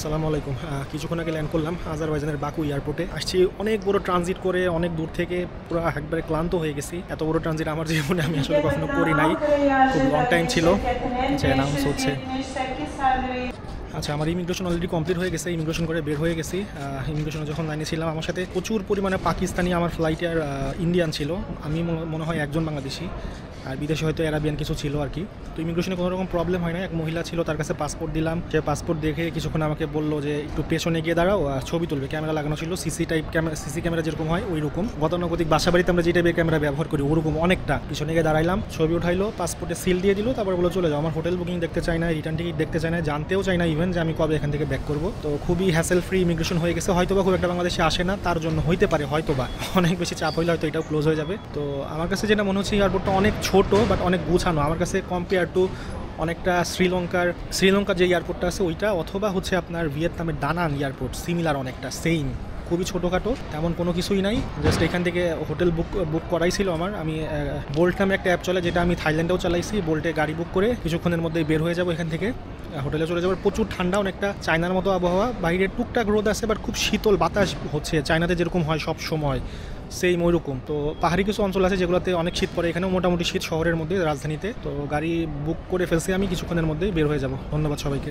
আসসালামু আলাইকুম। কিছুক্ষণ আগে ল্যান্ড করলাম আজারবাইজানের বাকু এয়ারপোর্টে। আসছি অনেক বড় ট্রানজিট করে, অনেক দূর থেকে, পুরো একবারে ক্লান্ত হয়ে গেছি। এত বড় ট্রানজিট আমার জীবনে আমি আসলে কখনো করি নাই। খুব লং টাইম ছিল। আচ্ছা, অ্যানাউন্স হচ্ছে। আচ্ছা, আমার ইমিগ্রেশন অলরেডি কমপ্লিট হয়ে গেছে। ইমিগ্রেশন করে বের হয়ে গেছি। ইমিগ্রেশনে যখন লাইনে ছিলাম, আমার সাথে প্রচুর পরিমাণে পাকিস্তানি, আমার ফ্লাইটে আর ইন্ডিয়ান ছিল। আমি মনে হয় একজন বাংলাদেশি, আর বিদেশে হয়তো অ্যারাবিয়ান কিছু ছিল আর কি। তো ইমিগ্রেশনে কোনো রকম প্রবলেম হয় না। এক মহিলা ছিল, তার কাছে পাসপোর্ট দিলাম। সে পাসপোর্ট দেখে কিছুক্ষণ আমাকে বললো যে একটু পেছনে গিয়ে দাঁড়াও, ছবি তুলবে। ক্যামেরা লাগানো ছিল, সিসি ক্যামেরা যেরকম হয় ওই রকম। গতানুগতিক বাসা বাড়িতে আমরা যে টাইপের ক্যামেরা ব্যবহার করি ওরকম অনেকটা। পিছনে গিয়ে দাঁড়াইলাম, ছবি উঠাইলো, পাসপোর্টে সিল দিয়ে দিল, তারপর বলে চলে যাও। আমার হোটেল বুকিং দেখতে চাই না, রিটার্ন টিকিট দেখতে চাই না, জানতেও চাই না ইভেন যে আমি কবে এখান থেকে ব্যাক করবো। তো খুবই হ্যাসেল ফ্রি ইমিগ্রেশন হয়ে গেছে। হয়তোবা খুব একটা বাংলাদেশে আসে না, তার জন্য হইতে পারে, হয়তোবা অনেক বেশি চাপ হইলে হয়তো এটাও ক্লোজ হয়ে যাবে। তো আমার কাছে যেটা মনে হচ্ছে, এয়ারপোর্টটা অনেক ছোট বাট অনেক গুছানো আমার কাছে, কম্পেয়ার টু অনেকটা শ্রীলঙ্কার যে এয়ারপোর্টটা আছে ওইটা, অথবা হচ্ছে আপনার ভিয়েতনামের দানাং এয়ারপোর্ট, সিমিলার অনেকটা সেম। খুবই ছোটোখাটো, তেমন কোনো কিছুই নাই। জাস্ট এখান থেকে হোটেল বুক করাইছিল আমার। আমি বোল্ট নামে একটা অ্যাপ চলে, যেটা আমি থাইল্যান্ডেও চালাইছি। বোল্টে গাড়ি বুক করে কিছুক্ষণের মধ্যেই বের হয়ে যাবো এখান থেকে, হোটেলে চলে যাবো। প্রচুর ঠান্ডা, অনেকটা চায়নার মতো আবহাওয়া। বাইরে টুকটাক রোদ আছে, বাট খুব শীতল বাতাস হচ্ছে, চায়নাতে যেরকম হয় সব সময় সেই ওইরকম। তো পাহাড়ি কিছু অঞ্চল আছে যেগুলোতে অনেক শীত পড়ে, এখানেও মোটামুটি শীত শহরের মধ্যে, রাজধানীতে। তো গাড়ি বুক করে ফেলছি আমি, কিছুক্ষণের মধ্যেই বের হয়ে যাব। ধন্যবাদ সবাইকে।